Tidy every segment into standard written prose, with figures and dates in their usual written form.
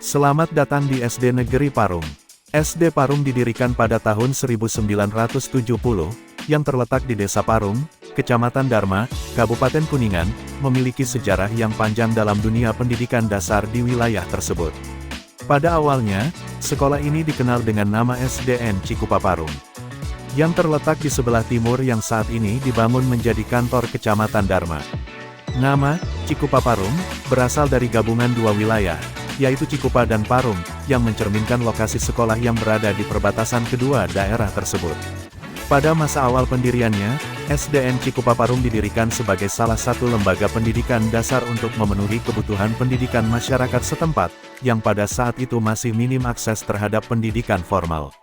Selamat datang di SD Negeri Parung. SD Parung didirikan pada tahun 1970, yang terletak di Desa Parung, Kecamatan Dharma, Kabupaten Kuningan, memiliki sejarah yang panjang dalam dunia pendidikan dasar di wilayah tersebut. Pada awalnya, sekolah ini dikenal dengan nama SDN Cikupa Parung, yang terletak di sebelah timur yang saat ini dibangun menjadi kantor Kecamatan Dharma. Nama, Cikupa Parung, berasal dari gabungan dua wilayah, yaitu Cikupa dan Parung, yang mencerminkan lokasi sekolah yang berada di perbatasan kedua daerah tersebut. Pada masa awal pendiriannya, SDN Cikupa Parung didirikan sebagai salah satu lembaga pendidikan dasar untuk memenuhi kebutuhan pendidikan masyarakat setempat, yang pada saat itu masih minim akses terhadap pendidikan formal.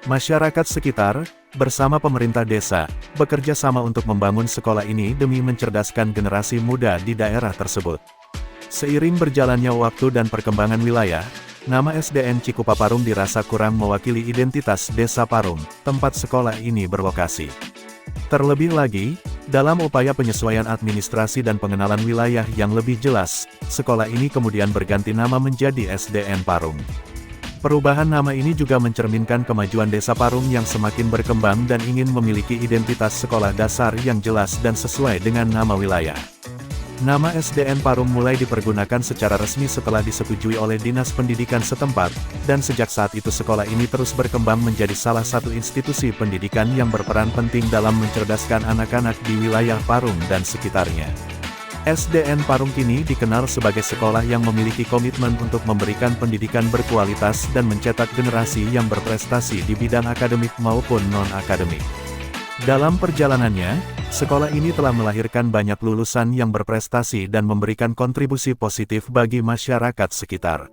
Masyarakat sekitar, bersama pemerintah desa, bekerja sama untuk membangun sekolah ini demi mencerdaskan generasi muda di daerah tersebut. Seiring berjalannya waktu dan perkembangan wilayah, nama SDN Cikupa Parung dirasa kurang mewakili identitas Desa Parung, tempat sekolah ini berlokasi. Terlebih lagi, dalam upaya penyesuaian administrasi dan pengenalan wilayah yang lebih jelas, sekolah ini kemudian berganti nama menjadi SDN Parung. Perubahan nama ini juga mencerminkan kemajuan Desa Parung yang semakin berkembang dan ingin memiliki identitas sekolah dasar yang jelas dan sesuai dengan nama wilayah. Nama SDN Parung mulai dipergunakan secara resmi setelah disetujui oleh Dinas Pendidikan setempat, dan sejak saat itu sekolah ini terus berkembang menjadi salah satu institusi pendidikan yang berperan penting dalam mencerdaskan anak-anak di wilayah Parung dan sekitarnya. SDN Parung kini dikenal sebagai sekolah yang memiliki komitmen untuk memberikan pendidikan berkualitas dan mencetak generasi yang berprestasi di bidang akademik maupun non-akademik. Dalam perjalanannya, sekolah ini telah melahirkan banyak lulusan yang berprestasi dan memberikan kontribusi positif bagi masyarakat sekitar.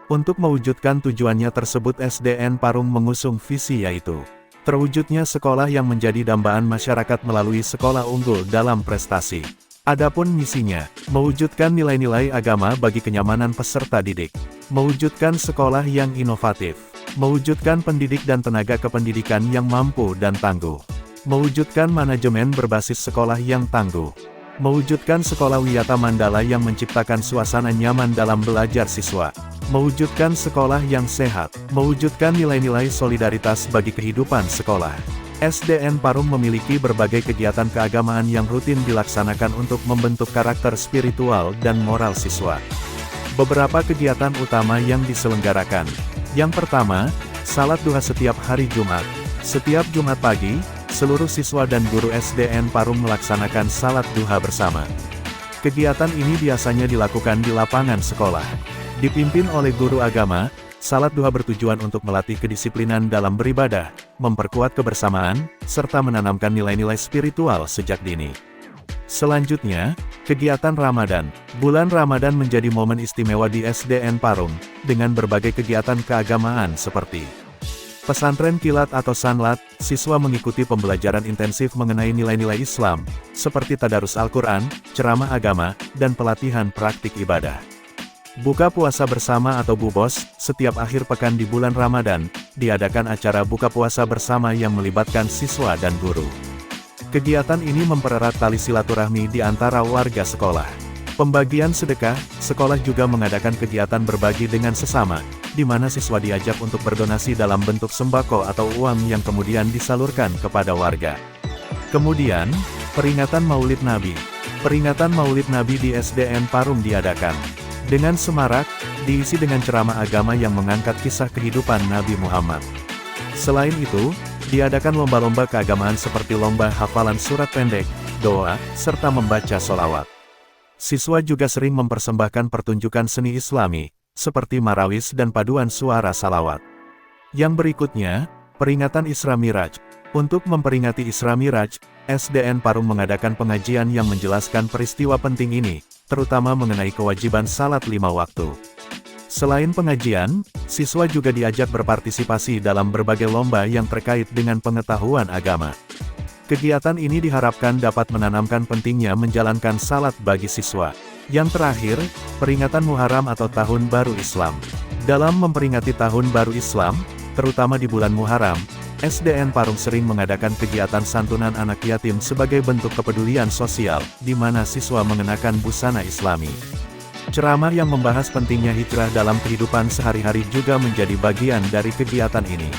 Untuk mewujudkan tujuannya tersebut, SDN Parung mengusung visi yaitu terwujudnya sekolah yang menjadi dambaan masyarakat melalui sekolah unggul dalam prestasi. Adapun misinya, mewujudkan nilai-nilai agama bagi kenyamanan peserta didik, mewujudkan sekolah yang inovatif, mewujudkan pendidik dan tenaga kependidikan yang mampu dan tangguh, mewujudkan manajemen berbasis sekolah yang tangguh, mewujudkan sekolah Wiyata Mandala yang menciptakan suasana nyaman dalam belajar siswa, mewujudkan sekolah yang sehat, mewujudkan nilai-nilai solidaritas bagi kehidupan sekolah. SDN Parung memiliki berbagai kegiatan keagamaan yang rutin dilaksanakan untuk membentuk karakter spiritual dan moral siswa. Beberapa kegiatan utama yang diselenggarakan. Yang pertama, salat duha setiap hari Jumat. Setiap Jumat pagi, seluruh siswa dan guru SDN Parung melaksanakan salat duha bersama. Kegiatan ini biasanya dilakukan di lapangan sekolah. Dipimpin oleh guru agama, salat duha bertujuan untuk melatih kedisiplinan dalam beribadah, memperkuat kebersamaan, serta menanamkan nilai-nilai spiritual sejak dini. Selanjutnya, kegiatan Ramadan. Bulan Ramadan menjadi momen istimewa di SDN Parung, dengan berbagai kegiatan keagamaan seperti pesantren kilat atau sanlat. Siswa mengikuti pembelajaran intensif mengenai nilai-nilai Islam, seperti tadarus Al-Quran, ceramah agama, dan pelatihan praktik ibadah. Buka puasa bersama atau bubos, setiap akhir pekan di bulan Ramadan, diadakan acara buka puasa bersama yang melibatkan siswa dan guru. Kegiatan ini mempererat tali silaturahmi di antara warga sekolah. Pembagian sedekah, sekolah juga mengadakan kegiatan berbagi dengan sesama, di mana siswa diajak untuk berdonasi dalam bentuk sembako atau uang yang kemudian disalurkan kepada warga. Kemudian, peringatan Maulid Nabi. Peringatan Maulid Nabi di SDN Parung diadakan dengan semarak, diisi dengan ceramah agama yang mengangkat kisah kehidupan Nabi Muhammad. Selain itu, diadakan lomba-lomba keagamaan seperti lomba hafalan surat pendek, doa, serta membaca sholawat. Siswa juga sering mempersembahkan pertunjukan seni Islami, seperti marawis dan paduan suara salawat. Yang berikutnya, peringatan Isra Miraj. Untuk memperingati Isra Miraj, SDN Parung mengadakan pengajian yang menjelaskan peristiwa penting ini, terutama mengenai kewajiban salat 5 waktu. Selain pengajian, siswa juga diajak berpartisipasi dalam berbagai lomba yang terkait dengan pengetahuan agama. Kegiatan ini diharapkan dapat menanamkan pentingnya menjalankan salat bagi siswa. Yang terakhir, peringatan Muharram atau Tahun Baru Islam. Dalam memperingati Tahun Baru Islam, terutama di bulan Muharram, SDN Parung sering mengadakan kegiatan santunan anak yatim sebagai bentuk kepedulian sosial, di mana siswa mengenakan busana Islami. Ceramah yang membahas pentingnya hijrah dalam kehidupan sehari-hari juga menjadi bagian dari kegiatan ini.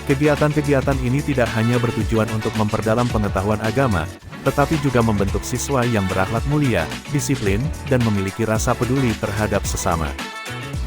Kegiatan-kegiatan ini tidak hanya bertujuan untuk memperdalam pengetahuan agama, tetapi juga membentuk siswa yang berakhlak mulia, disiplin, dan memiliki rasa peduli terhadap sesama.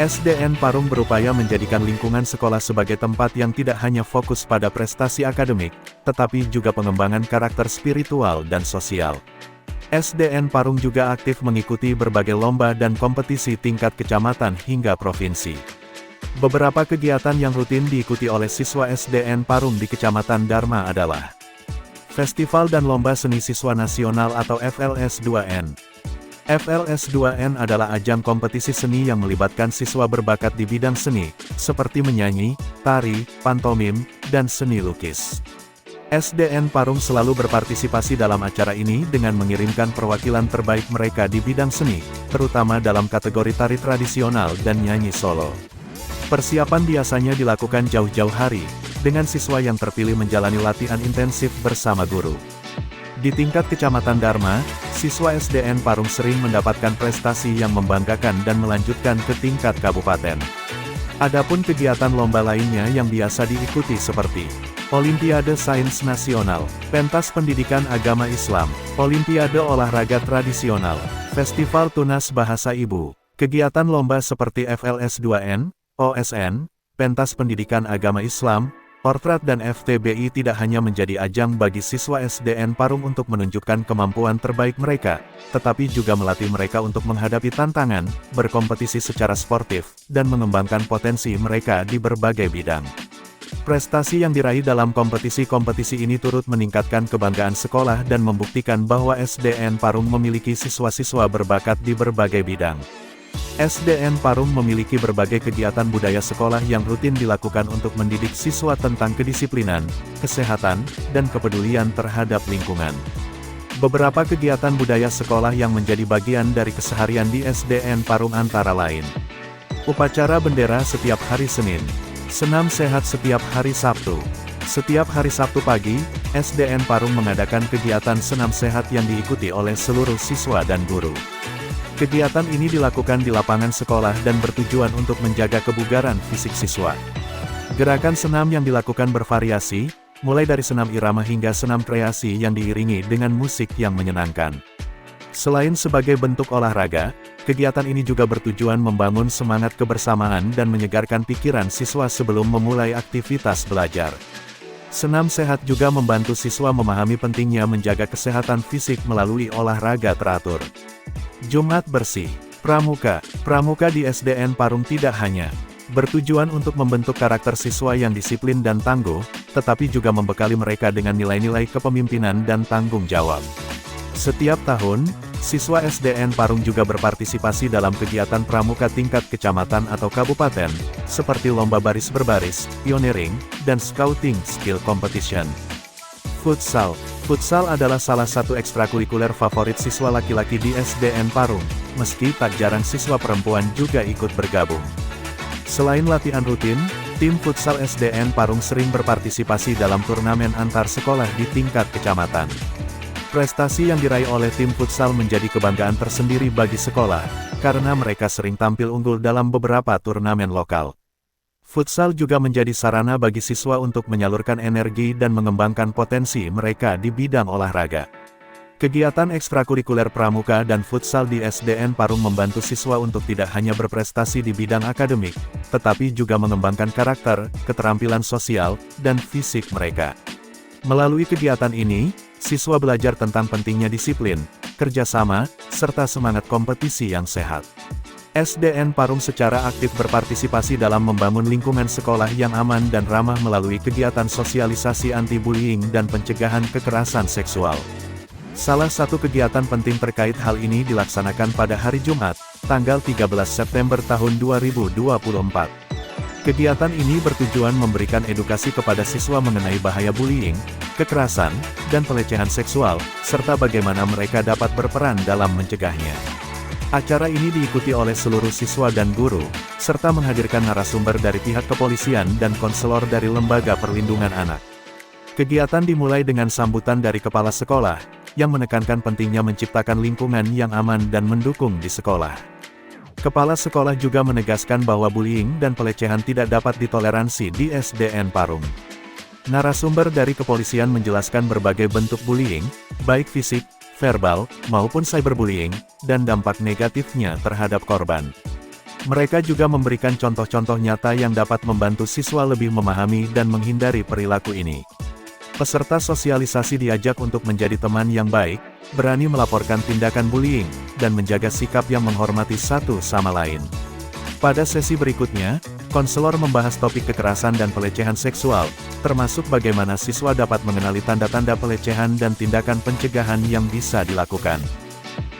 SDN Parung berupaya menjadikan lingkungan sekolah sebagai tempat yang tidak hanya fokus pada prestasi akademik, tetapi juga pengembangan karakter spiritual dan sosial. SDN Parung juga aktif mengikuti berbagai lomba dan kompetisi tingkat kecamatan hingga provinsi. Beberapa kegiatan yang rutin diikuti oleh siswa SDN Parung di Kecamatan Dharma adalah Festival dan Lomba Seni Siswa Nasional atau FLS2N. FLS2N adalah ajang kompetisi seni yang melibatkan siswa berbakat di bidang seni, seperti menyanyi, tari, pantomim, dan seni lukis. SDN Parung selalu berpartisipasi dalam acara ini dengan mengirimkan perwakilan terbaik mereka di bidang seni, terutama dalam kategori tari tradisional dan nyanyi solo. Persiapan biasanya dilakukan jauh-jauh hari, dengan siswa yang terpilih menjalani latihan intensif bersama guru. Di tingkat Kecamatan Dharma, siswa SDN Parung sering mendapatkan prestasi yang membanggakan dan melanjutkan ke tingkat kabupaten. Adapun kegiatan lomba lainnya yang biasa diikuti seperti Olimpiade Sains Nasional, Pentas Pendidikan Agama Islam, Olimpiade Olahraga Tradisional, Festival Tunas Bahasa Ibu, kegiatan lomba seperti FLS2N, OSN, Pentas Pendidikan Agama Islam, Portret dan FTBI tidak hanya menjadi ajang bagi siswa SDN Parung untuk menunjukkan kemampuan terbaik mereka, tetapi juga melatih mereka untuk menghadapi tantangan, berkompetisi secara sportif, dan mengembangkan potensi mereka di berbagai bidang. Prestasi yang diraih dalam kompetisi-kompetisi ini turut meningkatkan kebanggaan sekolah dan membuktikan bahwa SDN Parung memiliki siswa-siswa berbakat di berbagai bidang. SDN Parung memiliki berbagai kegiatan budaya sekolah yang rutin dilakukan untuk mendidik siswa tentang kedisiplinan, kesehatan, dan kepedulian terhadap lingkungan. Beberapa kegiatan budaya sekolah yang menjadi bagian dari keseharian di SDN Parung antara lain: upacara bendera setiap hari Senin, senam sehat setiap hari Sabtu. Setiap hari Sabtu pagi, SDN Parung mengadakan kegiatan senam sehat yang diikuti oleh seluruh siswa dan guru. Kegiatan ini dilakukan di lapangan sekolah dan bertujuan untuk menjaga kebugaran fisik siswa. Gerakan senam yang dilakukan bervariasi, mulai dari senam irama hingga senam kreasi yang diiringi dengan musik yang menyenangkan. Selain sebagai bentuk olahraga, kegiatan ini juga bertujuan membangun semangat kebersamaan dan menyegarkan pikiran siswa sebelum memulai aktivitas belajar. Senam sehat juga membantu siswa memahami pentingnya menjaga kesehatan fisik melalui olahraga teratur. Jumat Bersih, Pramuka. Pramuka di SDN Parung tidak hanya bertujuan untuk membentuk karakter siswa yang disiplin dan tangguh, tetapi juga membekali mereka dengan nilai-nilai kepemimpinan dan tanggung jawab. Setiap tahun, siswa SDN Parung juga berpartisipasi dalam kegiatan pramuka tingkat kecamatan atau kabupaten, seperti lomba baris berbaris, pioneering, dan scouting skill competition. Futsal. Futsal adalah salah satu ekstrakurikuler favorit siswa laki-laki di SDN Parung, meski tak jarang siswa perempuan juga ikut bergabung. Selain latihan rutin, tim futsal SDN Parung sering berpartisipasi dalam turnamen antar sekolah di tingkat kecamatan. Prestasi yang diraih oleh tim futsal menjadi kebanggaan tersendiri bagi sekolah, karena mereka sering tampil unggul dalam beberapa turnamen lokal. Futsal juga menjadi sarana bagi siswa untuk menyalurkan energi dan mengembangkan potensi mereka di bidang olahraga. Kegiatan ekstrakurikuler pramuka dan futsal di SDN Parung membantu siswa untuk tidak hanya berprestasi di bidang akademik, tetapi juga mengembangkan karakter, keterampilan sosial, dan fisik mereka. Melalui kegiatan ini, siswa belajar tentang pentingnya disiplin, kerjasama, serta semangat kompetisi yang sehat. SDN Parung secara aktif berpartisipasi dalam membangun lingkungan sekolah yang aman dan ramah melalui kegiatan sosialisasi anti-bullying dan pencegahan kekerasan seksual. Salah satu kegiatan penting terkait hal ini dilaksanakan pada hari Jumat, tanggal 13 September tahun 2024. Kegiatan ini bertujuan memberikan edukasi kepada siswa mengenai bahaya bullying, kekerasan, dan pelecehan seksual, serta bagaimana mereka dapat berperan dalam mencegahnya. Acara ini diikuti oleh seluruh siswa dan guru, serta menghadirkan narasumber dari pihak kepolisian dan konselor dari Lembaga Perlindungan Anak. Kegiatan dimulai dengan sambutan dari kepala sekolah, yang menekankan pentingnya menciptakan lingkungan yang aman dan mendukung di sekolah. Kepala sekolah juga menegaskan bahwa bullying dan pelecehan tidak dapat ditoleransi di SDN Parung. Narasumber dari kepolisian menjelaskan berbagai bentuk bullying, baik fisik, verbal, maupun cyberbullying, dan dampak negatifnya terhadap korban. Mereka juga memberikan contoh-contoh nyata yang dapat membantu siswa lebih memahami dan menghindari perilaku ini. Peserta sosialisasi diajak untuk menjadi teman yang baik, berani melaporkan tindakan bullying, dan menjaga sikap yang menghormati satu sama lain. Pada sesi berikutnya, konselor membahas topik kekerasan dan pelecehan seksual, termasuk bagaimana siswa dapat mengenali tanda-tanda pelecehan dan tindakan pencegahan yang bisa dilakukan.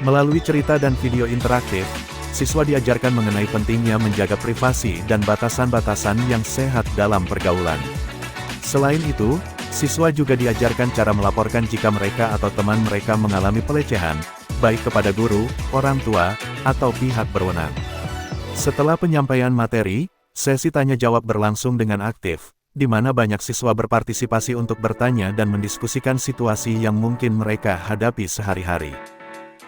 Melalui cerita dan video interaktif, siswa diajarkan mengenai pentingnya menjaga privasi dan batasan-batasan yang sehat dalam pergaulan. Selain itu, siswa juga diajarkan cara melaporkan jika mereka atau teman mereka mengalami pelecehan, baik kepada guru, orang tua, atau pihak berwenang. Setelah penyampaian materi, sesi tanya-jawab berlangsung dengan aktif, di mana banyak siswa berpartisipasi untuk bertanya dan mendiskusikan situasi yang mungkin mereka hadapi sehari-hari.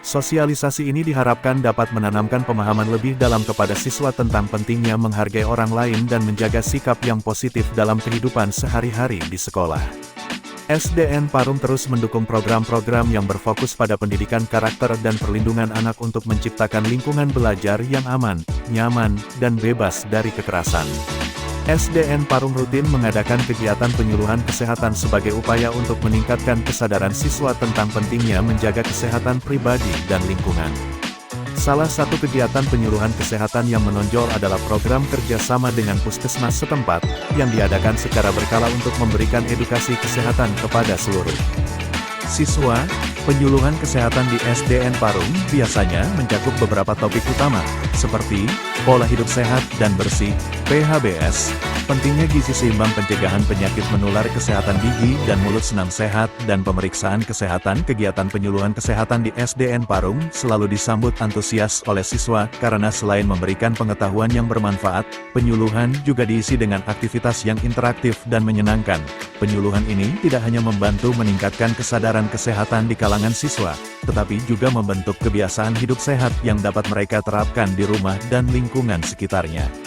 Sosialisasi ini diharapkan dapat menanamkan pemahaman lebih dalam kepada siswa tentang pentingnya menghargai orang lain dan menjaga sikap yang positif dalam kehidupan sehari-hari di sekolah. SDN Parung terus mendukung program-program yang berfokus pada pendidikan karakter dan perlindungan anak untuk menciptakan lingkungan belajar yang aman, nyaman, dan bebas dari kekerasan. SDN Parung rutin mengadakan kegiatan penyuluhan kesehatan sebagai upaya untuk meningkatkan kesadaran siswa tentang pentingnya menjaga kesehatan pribadi dan lingkungan. Salah satu kegiatan penyuluhan kesehatan yang menonjol adalah program kerjasama dengan puskesmas setempat, yang diadakan secara berkala untuk memberikan edukasi kesehatan kepada seluruh siswa. Penyuluhan kesehatan di SDN Parung biasanya mencakup beberapa topik utama, seperti pola hidup sehat dan bersih, PHBS, pentingnya gizi seimbang, pencegahan penyakit menular, kesehatan gigi dan mulut, senam sehat, dan pemeriksaan kesehatan. Kegiatan penyuluhan kesehatan di SDN Parung selalu disambut antusias oleh siswa, karena selain memberikan pengetahuan yang bermanfaat, penyuluhan juga diisi dengan aktivitas yang interaktif dan menyenangkan. Penyuluhan ini tidak hanya membantu meningkatkan kesadaran kesehatan di kalangan siswa, tetapi juga membentuk kebiasaan hidup sehat yang dapat mereka terapkan di rumah dan lingkungan sekitarnya.